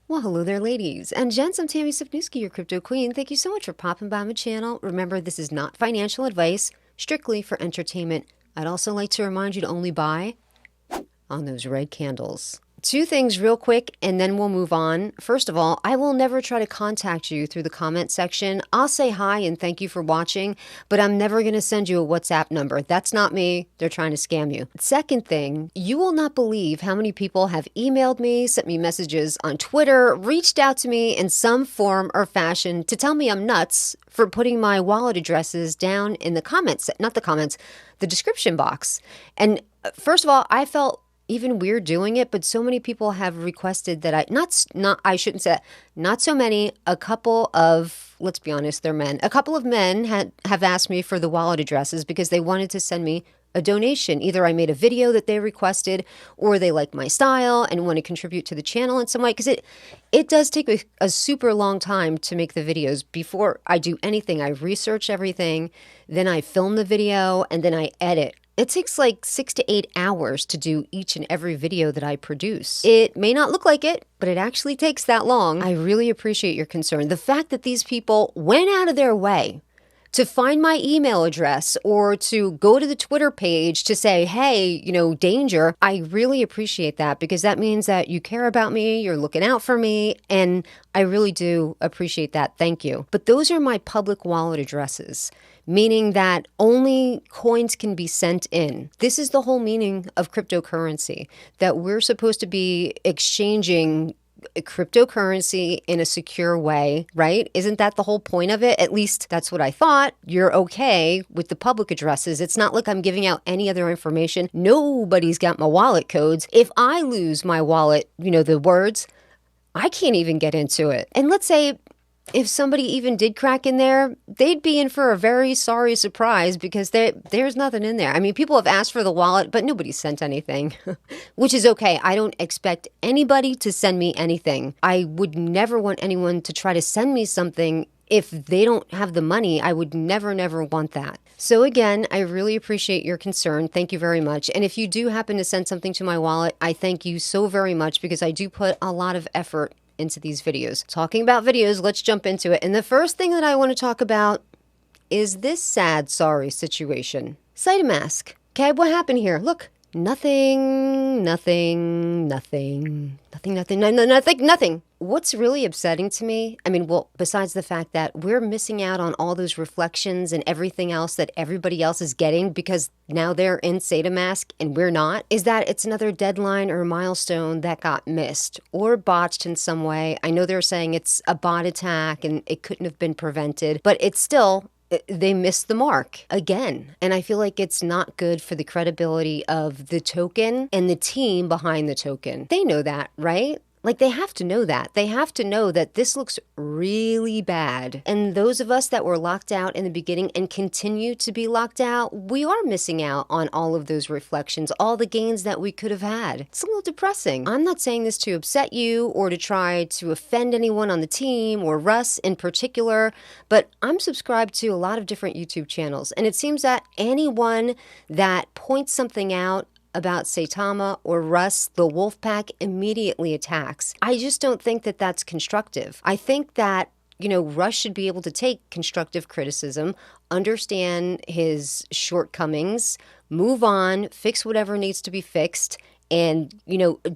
Well, hello there, ladies and gents. I'm tammysk, your crypto queen. Thank you so much for popping by my channel. Remember, this is not financial advice, strictly for entertainment. I'd also like to remind you to only buy on those red candles. Two things real quick, and then we'll move on. First of all, I will never try to contact you through the comment section. I'll say hi and thank you for watching, but I'm never going to send you a WhatsApp number. That's not me. They're trying to scam you. Second thing, you will not believe how many people have emailed me, sent me messages on Twitter, reached out to me in some form or fashion to tell me I'm nuts for putting my wallet addresses down in the comments, not the comments, the description box. And first of all, I felt even weird doing it, but so many people have requested that I shouldn't say that, not so many, a couple of, let's be honest, they're men. A couple of men have asked me for the wallet addresses because they wanted to send me a donation. Either I made a video that they requested, or they like my style and want to contribute to the channel in some way. Because it does take a super long time to make the videos. Before I do anything, I research everything, then I film the video, and then I edit. It takes like 6 to 8 hours to do each and every video that I produce. It may not look like it, but it actually takes that long. I really appreciate your concern. The fact that these people went out of their way to find my email address or to go to the Twitter page to say, hey, danger. I really appreciate that because that means that you care about me, you're looking out for me, and I really do appreciate that. Thank you. But those are my public wallet addresses, meaning that only coins can be sent in. This is the whole meaning of cryptocurrency, that we're supposed to be exchanging cryptocurrency in a secure way, right? Isn't that the whole point of it? At least that's what I thought. You're okay with the public addresses. It's not like I'm giving out any other information. Nobody's got my wallet codes. If I lose my wallet, the words, I can't even get into it. And let's say if somebody even did crack in there, they'd be in for a very sorry surprise because there's nothing in there. I mean, people have asked for the wallet, but nobody sent anything, which is okay. I don't expect anybody to send me anything. I would never want anyone to try to send me something if they don't have the money. I would never want that. So again, I really appreciate your concern. Thank you very much. And if you do happen to send something to my wallet, I thank you so very much because I do put a lot of effort into these videos. Talking about videos, let's jump into it. And the first thing that I want to talk about is this sad, sorry situation. SaitaMask. Okay, what happened here? Look, nothing. What's really upsetting to me, besides the fact that we're missing out on all those reflections and everything else that everybody else is getting because now they're in SaitaMask and we're not, is that it's another deadline or milestone that got missed or botched in some way. I know they're saying it's a bot attack and it couldn't have been prevented, but it's still, they missed the mark again. And I feel like it's not good for the credibility of the token and the team behind the token. They know that, right? Like, they have to know that. They have to know that this looks really bad. And those of us that were locked out in the beginning and continue to be locked out, we are missing out on all of those reflections, all the gains that we could have had. It's a little depressing. I'm not saying this to upset you or to try to offend anyone on the team or Russ in particular, but I'm subscribed to a lot of different YouTube channels. And it seems that anyone that points something out about Saitama or Russ, the Wolfpack immediately attacks. I just don't think that that's constructive. I think that, Russ should be able to take constructive criticism, understand his shortcomings, move on, fix whatever needs to be fixed, and,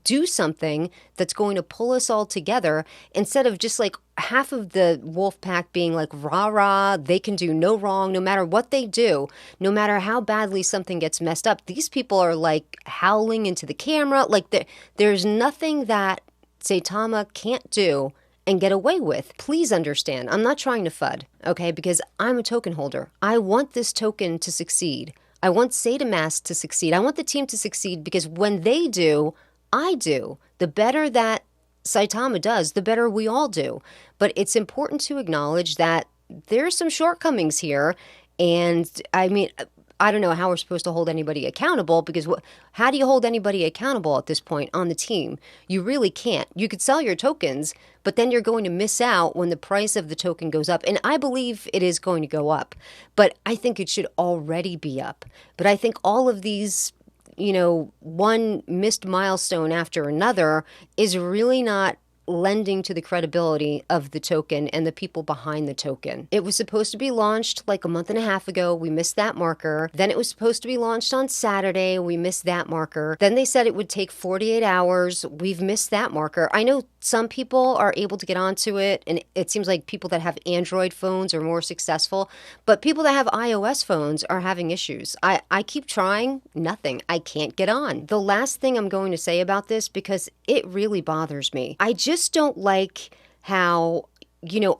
do something that's going to pull us all together instead of just like half of the wolf pack being like rah, they can do no wrong, no matter what they do, no matter how badly something gets messed up. These people are like howling into the camera. Like there's nothing that Saitama can't do and get away with. Please understand, I'm not trying to FUD, okay? Because I'm a token holder. I want this token to succeed. I want SaitaMask to succeed. I want the team to succeed because when they do, I do. The better that Saitama does, the better we all do. But it's important to acknowledge that there's some shortcomings here. And I don't know how we're supposed to hold anybody accountable because how do you hold anybody accountable at this point on the team? You really can't. You could sell your tokens, but then you're going to miss out when the price of the token goes up. And I believe it is going to go up, but I think it should already be up. But I think all of these, one missed milestone after another is really not lending to the credibility of the token and the people behind the token. It was supposed to be launched like a month and a half ago. We missed that marker. Then it was supposed to be launched on Saturday. We missed that marker. Then they said it would take 48 hours. We've missed that marker. I know some people are able to get onto it, and it seems like people that have Android phones are more successful, but people that have iOS phones are having issues. I keep trying, nothing. I can't get on. The last thing I'm going to say about this, because it really bothers me, I just don't like how,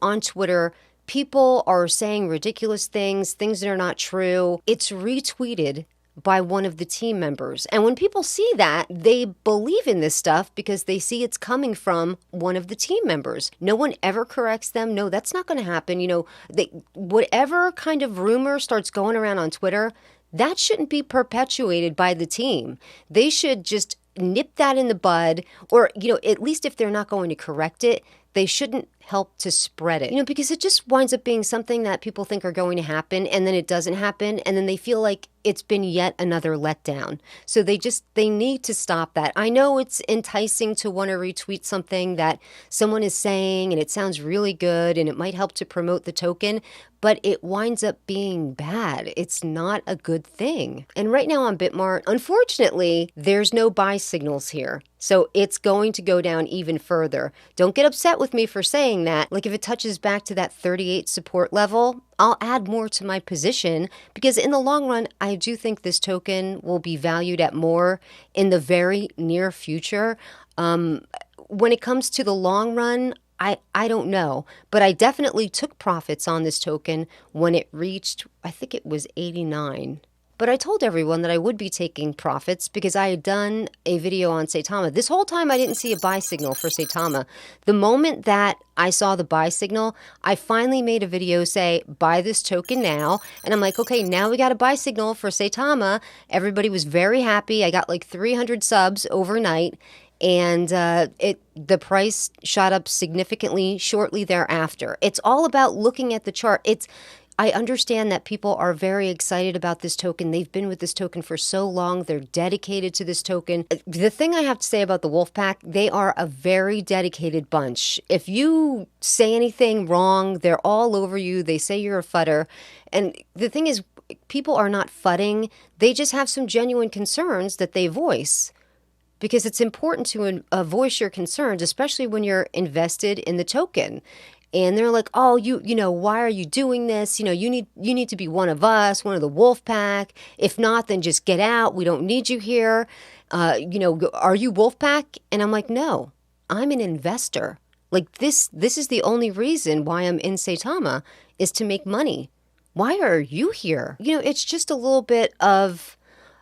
on Twitter, people are saying ridiculous things that are not true. It's retweeted by one of the team members. And when people see that, they believe in this stuff because they see it's coming from one of the team members. No one ever corrects them. No, that's not going to happen. Whatever kind of rumor starts going around on Twitter, that shouldn't be perpetuated by the team. They should just nip that in the bud, or, at least if they're not going to correct it, they shouldn't help to spread it, because it just winds up being something that people think are going to happen, and then it doesn't happen, and then they feel like it's been yet another letdown. So they need to stop that. I know it's enticing to want to retweet something that someone is saying, and it sounds really good, and it might help to promote the token, but it winds up being bad. It's not a good thing. And right now on Bitmart, unfortunately, there's no buy signals here. So it's going to go down even further. Don't get upset with me for saying that. Like, if it touches back to that 38 support level, I'll add more to my position, because in the long run, I do think this token will be valued at more in the very near future. When it comes to the long run, I don't know, but I definitely took profits on this token when it reached, I think it was 89. But I told everyone that I would be taking profits because I had done a video on Saitama. This whole time I didn't see a buy signal for Saitama. The moment that I saw the buy signal, I finally made a video say, buy this token now. And I'm like, okay, now we got a buy signal for Saitama. Everybody was very happy. I got like 300 subs overnight. And the price shot up significantly shortly thereafter. It's all about looking at the chart. I understand that people are very excited about this token. They've been with this token for so long. They're dedicated to this token. The thing I have to say about the Wolfpack, they are a very dedicated bunch. If you say anything wrong, they're all over you. They say you're a fudder. And the thing is, people are not fudding. They just have some genuine concerns that they voice. Because it's important to voice your concerns, especially when you're invested in the token. And they're like, oh, why are you doing this? You need to be one of us, one of the Wolfpack. If not, then just get out. We don't need you here. Are you Wolfpack? And I'm like, no, I'm an investor. Like, this is the only reason why I'm in Saitama, is to make money. Why are you here? It's just a little bit of,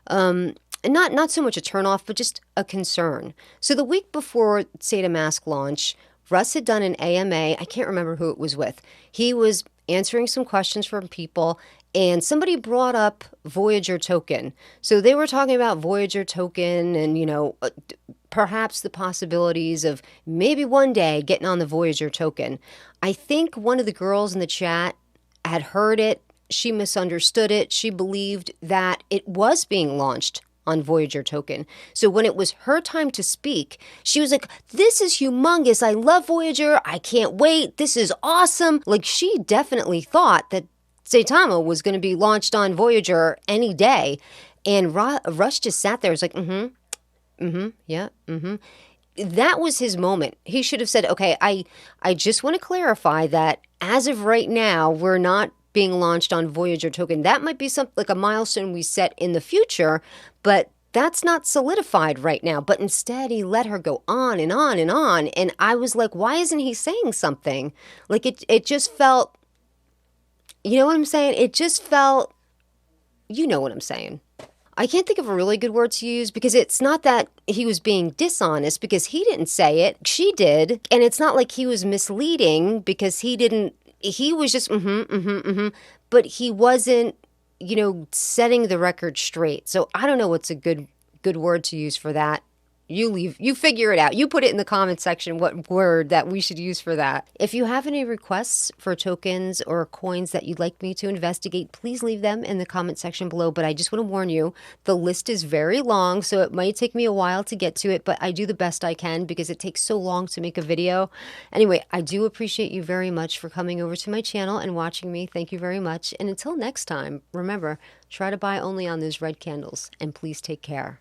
not so much a turnoff, but just a concern. So the week before SaitaMask launch, Russ had done an AMA. I can't remember who it was with. He was answering some questions from people, and somebody brought up Voyager token. So they were talking about Voyager token and, perhaps the possibilities of maybe one day getting on the Voyager token. I think one of the girls in the chat had heard it. She misunderstood it. She believed that it was being launched on Voyager token. So when it was her time to speak, she was like, this is humongous. I love Voyager. I can't wait. This is awesome. Like, she definitely thought that Saitama was going to be launched on Voyager any day. And Rush just sat there. It was like, yeah. That was his moment. He should have said, okay, I just want to clarify that as of right now, we're not being launched on Voyager token. That might be something like a milestone we set in the future, but that's not solidified right now. But instead, he let her go on and on and on. And I was like, why isn't he saying something? Like, it just felt, you know what I'm saying? It just felt, you know what I'm saying. I can't think of a really good word to use, because it's not that he was being dishonest, because he didn't say it. She did. And it's not like he was misleading, because he didn't. He was just, but he wasn't, setting the record straight. So I don't know what's a good word to use for that. You figure it out. You put it in the comment section what word that we should use for that. If you have any requests for tokens or coins that you'd like me to investigate, please leave them in the comment section below. But I just want to warn you, the list is very long, so it might take me a while to get to it, but I do the best I can because it takes so long to make a video. Anyway, I do appreciate you very much for coming over to my channel and watching me. Thank you very much. And until next time, remember, try to buy only on those red candles, and please take care.